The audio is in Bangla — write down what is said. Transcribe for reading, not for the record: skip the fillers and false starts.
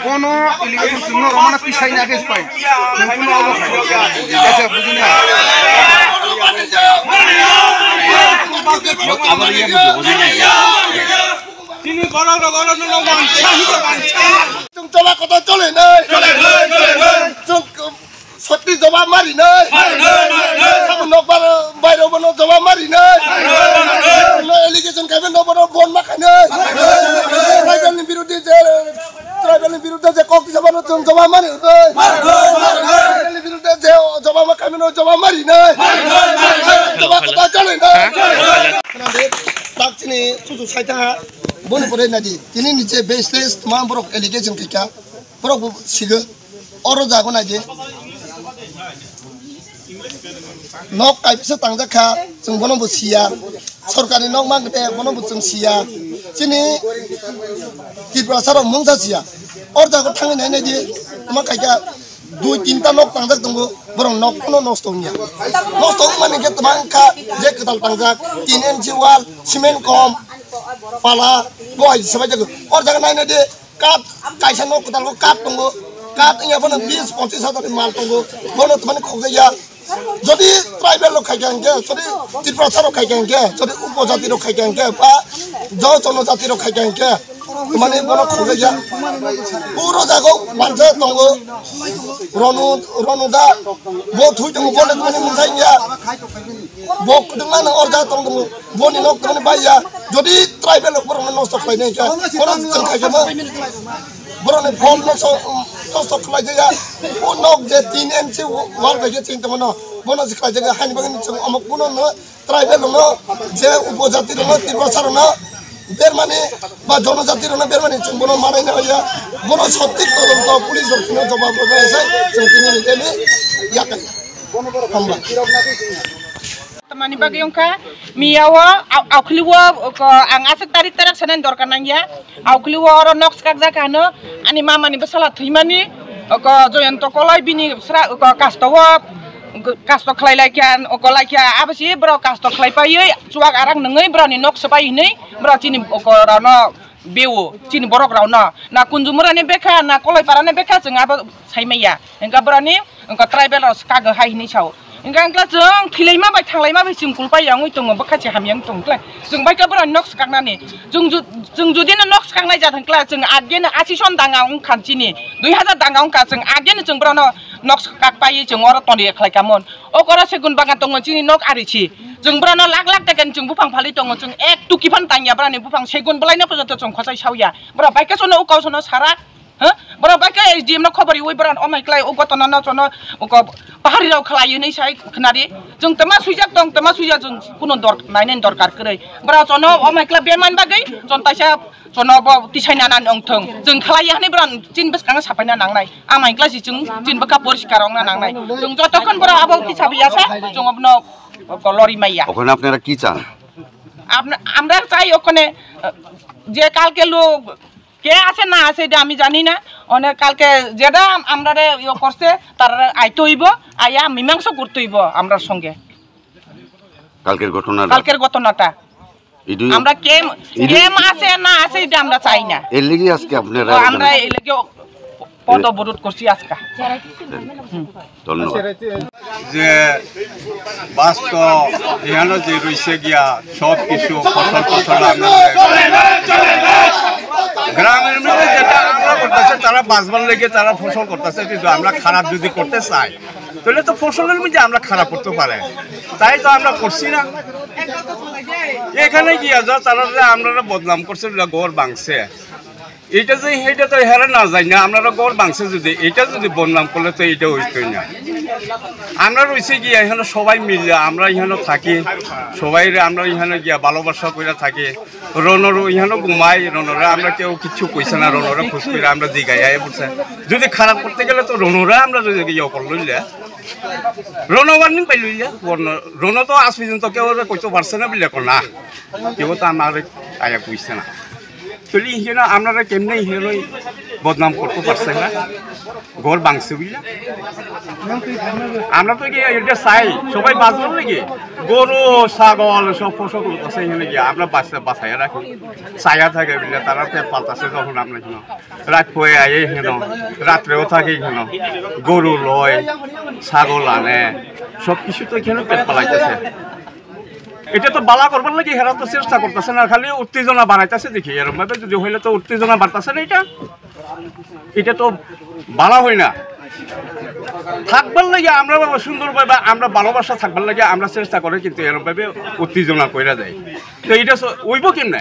কোনো ইলিগেশন শূন্য রমানা পিছাই না কেস পাই আচ্ছা বুঝি না আবার ইয়ে বুঝি না তিনি গণর চলা কথা চলে না সত্যি জবাব মারি নাই বাইরে জবাব মারি নাই এলিগেশন খাইবে নবর বন মাখাই নাই ট্রাইবেলের বিরুদ্ধে যে কক্তি জবাব মারি বিরুদ্ধে যে জবাব খাইবে জবাব মারি নাই জবাব কথা চলে না তাকচিনি সুসু সাইতা বন পরে নাদি তিনি নিচে বেসলেস তোমার বড় এলিগেশন খাইকা বড় সিগো or যাগো Nadi nok kai bisa tangja kha chung bono bu sia sarkari nok mang te bono bu chung sia chini Tripura sarok mungsa sia orja ko thang nei nei di ma kai ka 2-3 ta nok tangja tongo borong nok kono nostongnya nostong mane ke tamang kha je ketal tangja 3 inch wall cement kom pala boy sabai jago orja nai nei di kat kaisa nok ketal ko kat tongo kat nya bono 20-25 হাজার মাল tongo bono tmane khogja যদি ট্রাইবেল লোক খাইকে যদি ত্রিপুরা ছাড়ো খাইকে যদি উপজাতির খাইকে বা জনজাতির খাইকে মানে বড় খোঁজে যা পুরো জায়গা মানছে দঙ্গ রনুদা বউ থুই দঙ্গ বলে মানে মুসাই গিয়া বক দঙ্গান অরজা দঙ্গ বনি নক মানে বাইয়া যদি ট্রাইবেল লোক বড় নষ্ট খাই নাই কে বড় জন খাইকে বড়নে ফল নষ্ট খাই যায় ও নক যে 3 ইঞ্চি ওয়াল বাইকে চিন্তা মনো বনো খাই যায় হানি বাগনি অমক কোন ট্রাইবেল নো যে উপজাতির নো ত্রিপুরা ছাড়ো না বের মানে বা জনজাতির না বের মানে বনো মারাই না হইয়া বনো সত্যি তদন্ত পুলিশ কিনো জবাব রয়েছে তিনি নিলে ইয়াকাই হামলা Mani bagi yongka miyawa aukliwa ang asik tarik sanan dorkan nangya aukliwa oro nox kakja kano ani mama ni besala thimani ko joyanto kolai bini sra ko kasto khlai laikan ko laikya abasi bro kasto khlai pai chuak arang nengai bro ni nox pai nei bro chini ko rano bewo chini borok rauna na kunjumurani beka na kolai parane beka jeng aba saimaya engka bro ni engka tribal ros kaga hai ni chau engka angkla jeng thilai ma bai thanglai ma bai jungkul pai yang ui tongo bakache hamyang tongklai jeng bai ka bro nox kaknani jeng judi na nox kaknai jatang kla jeng adgen asi son danga ung khanchini 2000 danga ung ka jeng adgen jeng bro no nox kak pai jeng oro toni khlai kamon o kora segun bangan tongo chini nok arichi jeng bro no lak lak taken jeng bupang phali tongo jeng ek tukifan tangya bro ni bupang segun belai na pojot jeng khosai sauya bro bai ka sono ukau sono sara bro bai ka SDM no khobari ui bro omai klai o gotona no sono o pahari rau khlai nei sai khnari jeng tama suijak jeng kuno dor nainen dorkar krei bro sono omai kla beman bagai jon taisa sono bo tisaina nan ongthong jeng khlai hani bro chin beskang sapaina nangnai amai kla si jeng chin baka poriskar ong na nangnai jeng jotokon bro abo tisabiya sa jeng obno lori maiya ওখানে আপনারা কি চান আমরা চাই ওখানে যে কালকে লোক কে আছে না আছে এটা আমি জানি না অনেক কালকে যেটা আমরা ইয়ে করছে তার আইতে হইব আয়া মীমাংসা করতে হইব আমরা সঙ্গে কালকের ঘটনাটা আমরা কেম আছে না আছে এটা আমরা চাই না এর লাগি আজকে আপনারা আমরা এর লাগি পদ অবরোধ করছি আজকে ধন্যবাদ যে বাস্তব এখানে যে রয়েছে গিয়া সব কিছু ফসল গ্রামের মধ্যে যেটা আমরা করতেছে তারা বাঁচবার লেগে তারা ফসল করতেছে কিন্তু আমরা খারাপ যদি করতে চাই তাহলে তো ফসলের মধ্যে আমরা খারাপ করতে পারে তাই তো আমরা করছি না এখানে গিয়া যা তারা আমরা বদনাম করছে গড় ভাঙছে এটা যে এটা তো হেরা না যায় না আমরা গড় ভাঙছে যদি এটা যদি বদনাম করলে তো এটা হইতই না আমরা রয়েছে গিয়া এখানে সবাই মিলে আমরা এখানে থাকি সবাই আমরা এখানে গিয়া ভালোবাসা করে থাকি রনর এখানে ঘুমাই রনরে আমরা কেউ কিছু কইছে না রনরে খুশ করে আমরা দিঘায় আয় পড়ছে যদি খারাপ করতে গেলে তো রনরে আমরা যদি ইয়ে করলে রন ওয়ার্নিং পাই লইলে রন তো আজ পর্যন্ত কেউ কইতে পারছে না বলে না কেউ তো আমার আয়া কইছে না চলি এখানে আপনারা কেমনে এখানে বদনাম করতে পারছে না ঘর ভাঙছে বুঝলা আমরা তো কি এটা চাই সবাই বাঁচবার নাকি গরু ছাগল সব ফসল আছে এখানে গিয়ে আমরা বাঁচাইয়া রাখি ছায়া থাকে বুঝলে তারা পাল্টাছে যখন আমরা কেন রাত পয়ে আই হেন রাত্রেও থাকে কেন গরু লয় ছাগল আনে সব কিছু তো এখানে পেট পালাইতেছে এটা তো বালা করবার লাগে হেরা তো চেষ্টা করতেছে না খালি উত্তেজনা বাড়াইতেছে দেখি এরকম ভাবে যদি হইলে তো উত্তেজনা বাড়তেছে না এটা তো বালা হয় না থাকবার লাগে আমরা সুন্দরভাবে আমরা ভালোবাসা থাকবার লাগে আমরা চেষ্টা করি কিন্তু এরকম ভাবে উত্তেজনা কইরা যায় তো এটা ওইব কেমনে